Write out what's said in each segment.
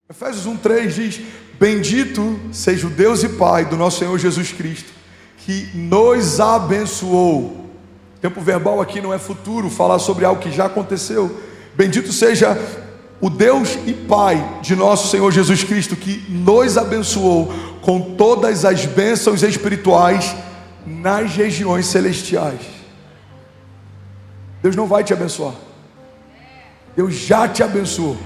Efésios 1:3 diz: bendito seja o Deus e Pai do nosso Senhor Jesus Cristo, que nos abençoou. Tempo verbal aqui não é futuro, falar sobre algo que já aconteceu. Bendito seja o Deus e Pai de nosso Senhor Jesus Cristo, que nos abençoou com todas as bênçãos espirituais nas regiões celestiais. Deus não vai te abençoar, Deus já te abençoou.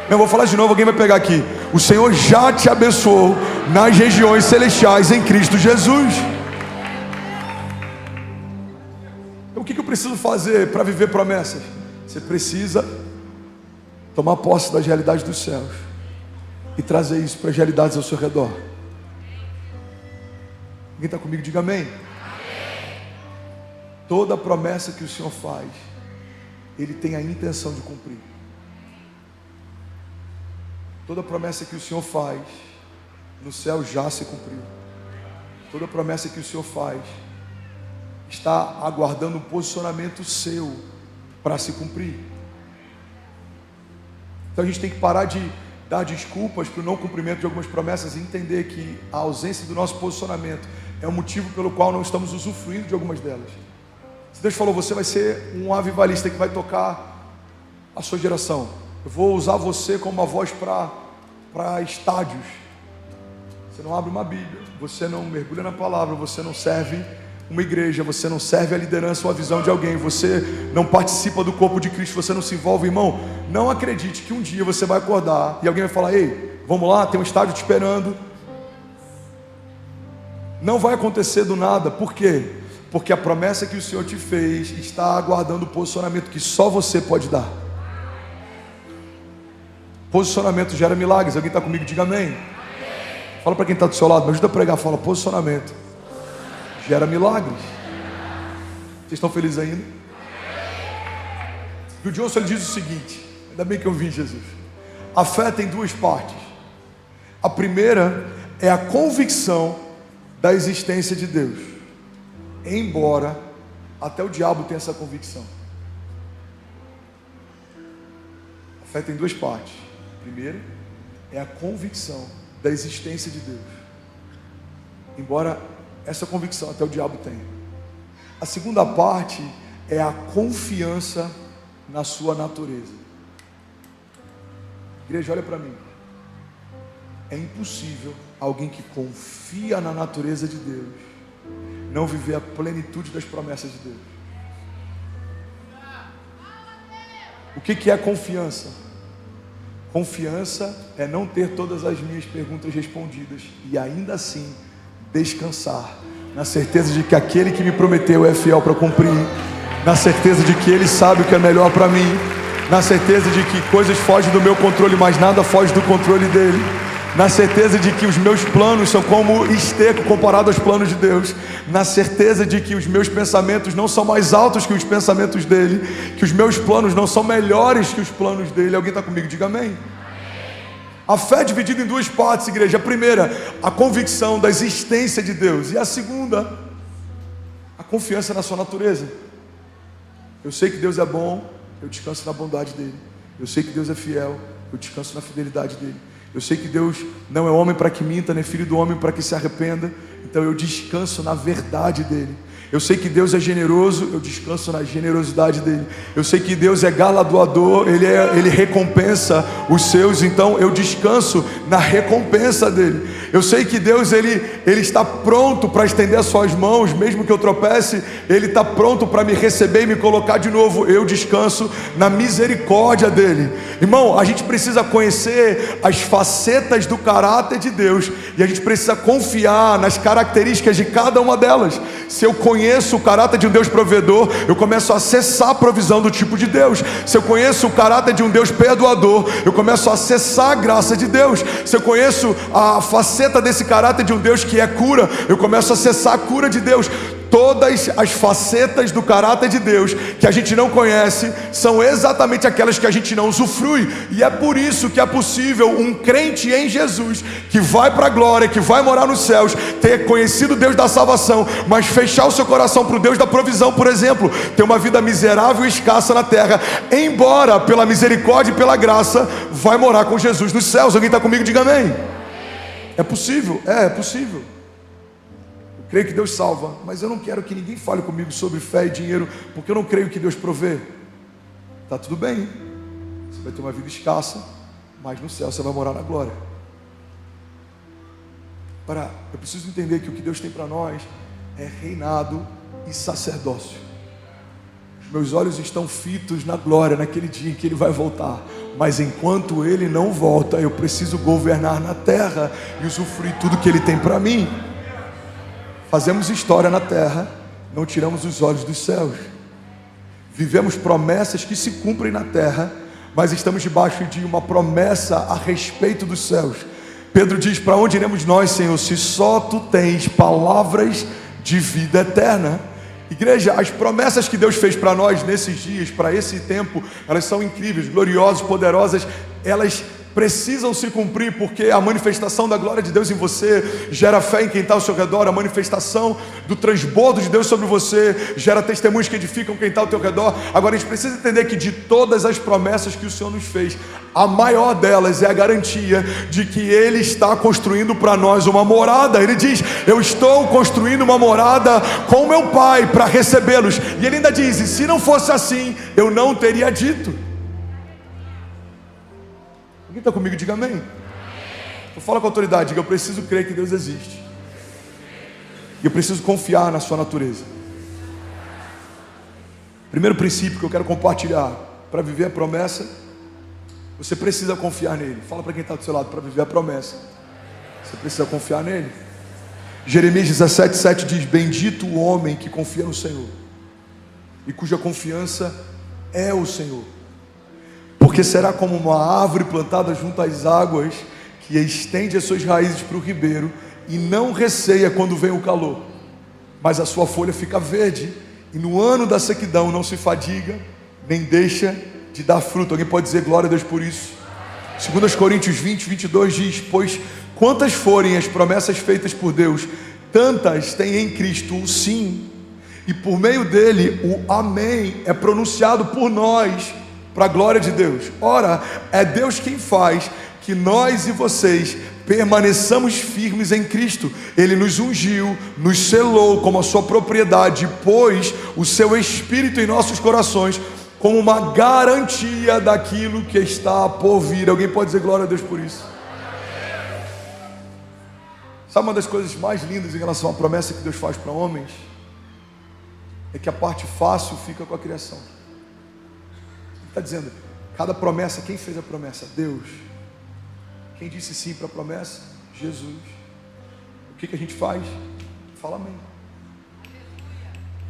Eu vou falar de novo, alguém vai pegar aqui. O Senhor já te abençoou nas regiões celestiais em Cristo Jesus. Então o que eu preciso fazer para viver promessas? Você precisa tomar posse das realidades dos céus e trazer isso para as realidades ao seu redor. Alguém está comigo? Diga amém. Toda promessa que o Senhor faz, Ele tem a intenção de cumprir. Toda promessa que o Senhor faz, no céu já se cumpriu. Toda promessa que o Senhor faz, está aguardando um posicionamento seu para se cumprir. Então a gente tem que parar de dar desculpas para o não cumprimento de algumas promessas e entender que a ausência do nosso posicionamento é o motivo pelo qual não estamos usufruindo de algumas delas. Se Deus falou, você vai ser um avivalista que vai tocar a sua geração, eu vou usar você como uma voz para estádios. Você não abre uma Bíblia, você não mergulha na palavra, você não serve uma igreja, você não serve a liderança ou a visão de alguém, você não participa do corpo de Cristo, você não se envolve, irmão. Não acredite que um dia você vai acordar e alguém vai falar, ei, vamos lá, tem um estádio te esperando. Não vai acontecer do nada. Por quê? Porque a promessa que o Senhor te fez está aguardando o posicionamento que só você pode dar. Posicionamento gera milagres. Alguém está comigo? Diga amém. Fala para quem está do seu lado, me ajuda a pregar. Fala, posicionamento gera milagres. Vocês estão felizes ainda? E o Johnson ele diz o seguinte, ainda bem que eu vi Jesus. A fé tem duas partes. A primeira é a convicção da existência de Deus, embora até o diabo tenha essa convicção. A fé tem duas partes. A primeira é a convicção da existência de Deus, embora essa convicção até o diabo tenha. A segunda parte é a confiança na sua natureza. Igreja, olha para mim. É impossível alguém que confia na natureza de Deus não viver a plenitude das promessas de Deus. O que é confiança? Confiança é não ter todas as minhas perguntas respondidas e ainda assim descansar na certeza de que aquele que me prometeu é fiel para cumprir, na certeza de que Ele sabe o que é melhor para mim, na certeza de que coisas fogem do meu controle, mas nada foge do controle dEle, na certeza de que os meus planos são como esterco comparado aos planos de Deus, na certeza de que os meus pensamentos não são mais altos que os pensamentos dEle, que os meus planos não são melhores que os planos dEle. Alguém está comigo? Diga amém. A fé é dividida em duas partes, igreja. A primeira, a convicção da existência de Deus, e a segunda, a confiança na sua natureza. Eu sei que Deus é bom, eu descanso na bondade dEle. Eu sei que Deus é fiel, eu descanso na fidelidade dEle. Eu sei que Deus não é homem para que minta, nem filho do homem para que se arrependa. Então eu descanso na verdade dEle. Eu sei que Deus é generoso, eu descanso na generosidade dEle. Eu sei que Deus é galardoador, Ele recompensa os seus, então eu descanso na recompensa dEle. Eu sei que Deus ele está pronto para estender as suas mãos, mesmo que eu tropece, Ele está pronto para me receber e me colocar de novo. Eu descanso na misericórdia dEle. Irmão, a gente precisa conhecer as facetas do caráter de Deus, e a gente precisa confiar nas características de cada uma delas. Se eu conheço o caráter de um Deus provedor, eu começo a acessar a provisão do tipo de Deus. Se eu conheço o caráter de um Deus perdoador, eu começo a acessar a graça de Deus. Se eu conheço a faceta desse caráter de um Deus que é cura, eu começo a acessar a cura de Deus. todas as facetas do caráter de Deus que a gente não conhece são exatamente aquelas que a gente não usufrui. E é por isso que é possível um crente em Jesus, que vai para a glória, que vai morar nos céus, ter conhecido o Deus da salvação, mas fechar o seu coração para o Deus da provisão, por exemplo, ter uma vida miserável e escassa na terra, embora pela misericórdia e pela graça vai morar com Jesus nos céus. Alguém está comigo? Diga amém. É possível? É possível. Creio que Deus salva, mas eu não quero que ninguém fale comigo sobre fé e dinheiro, porque eu não creio que Deus provê. Tá tudo bem, você vai ter uma vida escassa, mas no céu você vai morar na glória. Agora, eu preciso entender que o que Deus tem para nós é reinado e sacerdócio. Os meus olhos estão fitos na glória, naquele dia em que Ele vai voltar, mas enquanto Ele não volta, eu preciso governar na terra e usufruir tudo que Ele tem para mim. Fazemos história na terra, não tiramos os olhos dos céus. Vivemos promessas que se cumprem na terra, mas estamos debaixo de uma promessa a respeito dos céus. Pedro diz: para onde iremos nós, Senhor, se só Tu tens palavras de vida eterna? Igreja, as promessas que Deus fez para nós nesses dias, para esse tempo, elas são incríveis, gloriosas, poderosas. Elas precisam se cumprir, porque a manifestação da glória de Deus em você gera fé em quem está ao seu redor. A manifestação do transbordo de Deus sobre você gera testemunhos que edificam quem está ao teu redor. Agora a gente precisa entender que de todas as promessas que o Senhor nos fez, a maior delas é a garantia de que Ele está construindo para nós uma morada. Ele diz: eu estou construindo uma morada com meu Pai para recebê-los. E Ele ainda diz: e se não fosse assim, eu não teria dito. Quem está comigo? Diga amém. Então fala com autoridade, diga: eu preciso crer que Deus existe, e eu preciso confiar na sua natureza. Primeiro princípio que eu quero compartilhar: para viver a promessa, você precisa confiar nele. Fala para quem está do seu lado: para viver a promessa, você precisa confiar nele. Jeremias 17:7 diz: bendito o homem que confia no Senhor e cuja confiança é o Senhor, porque será como uma árvore plantada junto às águas, que estende as suas raízes para o ribeiro, e não receia quando vem o calor, mas a sua folha fica verde, e no ano da sequidão não se fadiga, nem deixa de dar fruto. Alguém pode dizer glória a Deus por isso? 2 Coríntios 20:22 diz: pois quantas forem as promessas feitas por Deus, tantas tem em Cristo o sim, e por meio dele o amém é pronunciado por nós, para a glória de Deus. Ora, é Deus quem faz que nós e vocês permaneçamos firmes em Cristo. Ele nos ungiu, nos selou como a sua propriedade, pôs o seu Espírito em nossos corações como uma garantia daquilo que está por vir. Alguém pode dizer glória a Deus por isso? Sabe uma das coisas mais lindas em relação à promessa que Deus faz para homens? É que a parte fácil fica com a criação. Está dizendo, cada promessa, quem fez a promessa? Deus. Quem disse sim para a promessa? Jesus. O que a gente faz? Fala amém.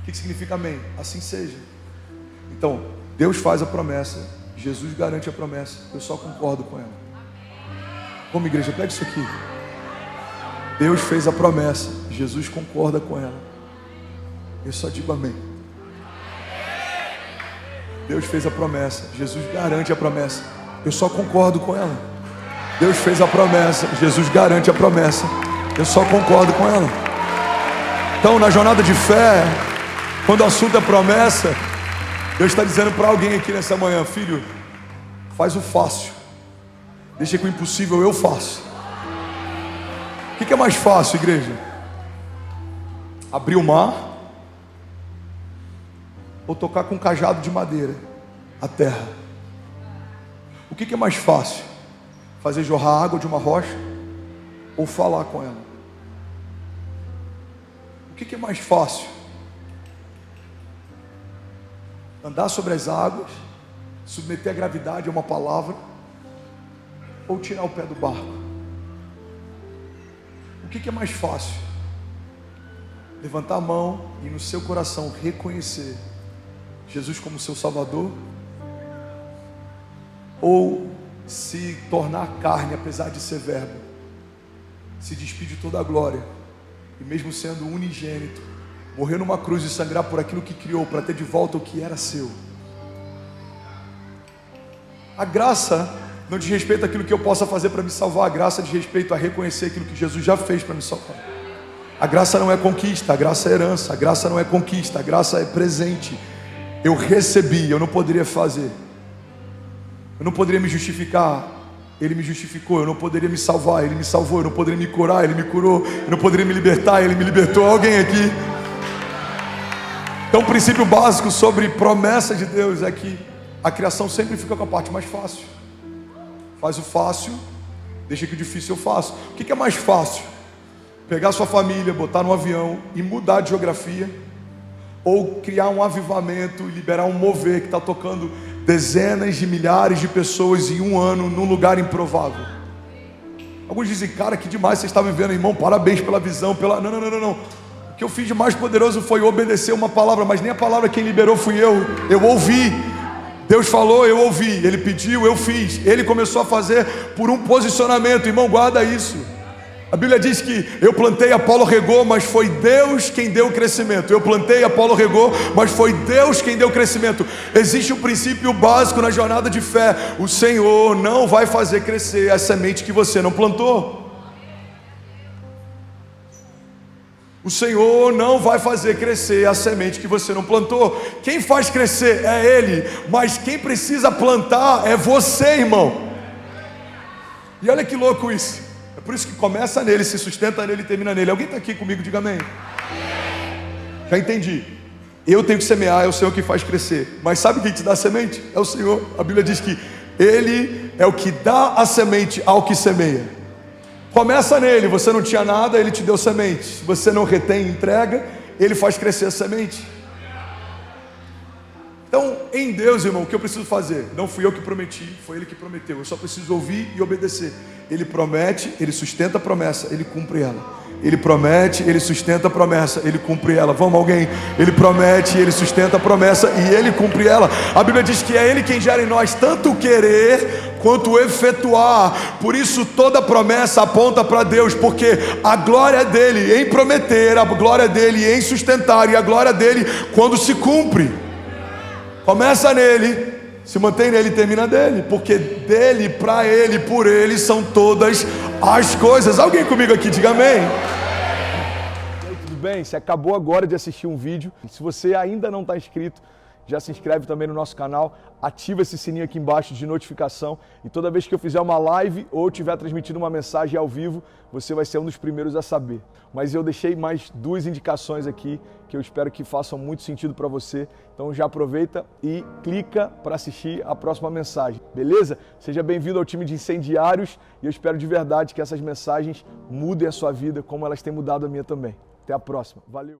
O que significa amém? Assim seja. Então, Deus faz a promessa, Jesus garante a promessa, eu só concordo com ela. Como igreja, pega isso aqui. Deus fez a promessa, Jesus concorda com ela, eu só digo amém. Deus fez a promessa, Jesus garante a promessa, eu só concordo com ela. Deus fez a promessa, Jesus garante a promessa, eu só concordo com ela. Então, na jornada de fé, quando o assunto é promessa, Deus está dizendo para alguém aqui nessa manhã: filho, faz o fácil, deixa que o impossível eu faço. O que é mais fácil, igreja? Abrir o mar ou tocar com um cajado de madeira a terra? O que é mais fácil? Fazer jorrar água de uma rocha ou falar com ela? O que é mais fácil? Andar sobre as águas, submeter a gravidade a uma palavra, ou tirar o pé do barco? O que é mais fácil? Levantar a mão e no seu coração reconhecer Jesus como seu Salvador, ou se tornar carne, apesar de ser verbo, se despir de toda a glória, e mesmo sendo unigênito, morrer numa cruz e sangrar por aquilo que criou, para ter de volta o que era seu. A graça não diz respeito àquilo que eu possa fazer para me salvar, a graça diz respeito a reconhecer aquilo que Jesus já fez para me salvar. A graça não é conquista, a graça é herança, a graça não é conquista, a graça é presente. Eu recebi, eu não poderia fazer, eu não poderia me justificar, Ele me justificou. Eu não poderia me salvar, Ele me salvou. Eu não poderia me curar, Ele me curou. Eu não poderia me libertar, Ele me libertou. Alguém aqui? Então o princípio básico sobre promessa de Deus é que a criação sempre fica com a parte mais fácil. Faz o fácil, deixa que o difícil eu faço. O que é mais fácil? Pegar sua família, botar no avião e mudar de geografia, ou criar um avivamento e liberar um mover que está tocando dezenas de milhares de pessoas em um ano num lugar improvável. Alguns dizem, cara, que demais você está vivendo, irmão, parabéns pela visão, Não. O que eu fiz de mais poderoso foi obedecer uma palavra, mas nem a palavra quem liberou fui eu ouvi. Deus falou, eu ouvi. Ele pediu, eu fiz. Ele começou a fazer por um posicionamento. Irmão, guarda isso. A Bíblia diz que eu plantei, Apolo regou, mas foi Deus quem deu o crescimento. Eu plantei, Apolo regou, mas foi Deus quem deu o crescimento. Existe um princípio básico na jornada de fé: o Senhor não vai fazer crescer a semente que você não plantou. O Senhor não vai fazer crescer a semente que você não plantou. Quem faz crescer é Ele, mas quem precisa plantar é você, irmão. E olha que louco isso. É por isso que começa nele, se sustenta nele e termina nele. Alguém está aqui comigo? Diga amém. Já entendi. Eu tenho que semear, é o Senhor que faz crescer. Mas sabe quem te dá a semente? É o Senhor. A Bíblia diz que Ele é o que dá a semente ao que semeia. Começa nele, você não tinha nada, Ele te deu semente. Se você não retém, entrega, Ele faz crescer a semente. Então, em Deus, irmão, o que eu preciso fazer? Não fui eu que prometi, foi Ele que prometeu. Eu só preciso ouvir e obedecer. Ele promete, Ele sustenta a promessa, Ele cumpre ela. Ele promete, Ele sustenta a promessa, Ele cumpre ela. Vamos, alguém? Ele promete, Ele sustenta a promessa e Ele cumpre ela. A Bíblia diz que é Ele quem gera em nós tanto o querer quanto o efetuar. Por isso toda promessa aponta para Deus, porque a glória dEle em prometer, a glória dEle em sustentar e a glória dEle quando se cumpre. Começa nele, se mantém nele e termina dele, porque dele, para ele, por ele são todas as coisas. Alguém comigo aqui, diga amém. Tudo bem? Você acabou agora de assistir um vídeo. Se você ainda não está inscrito, já se inscreve também no nosso canal, ativa esse sininho aqui embaixo de notificação e toda vez que eu fizer uma live ou estiver transmitindo uma mensagem ao vivo, você vai ser um dos primeiros a saber. Mas eu deixei mais 2 indicações aqui que eu espero que façam muito sentido para você, então já aproveita e clica para assistir a próxima mensagem, beleza? Seja bem-vindo ao time de incendiários e eu espero de verdade que essas mensagens mudem a sua vida como elas têm mudado a minha também. Até a próxima, valeu!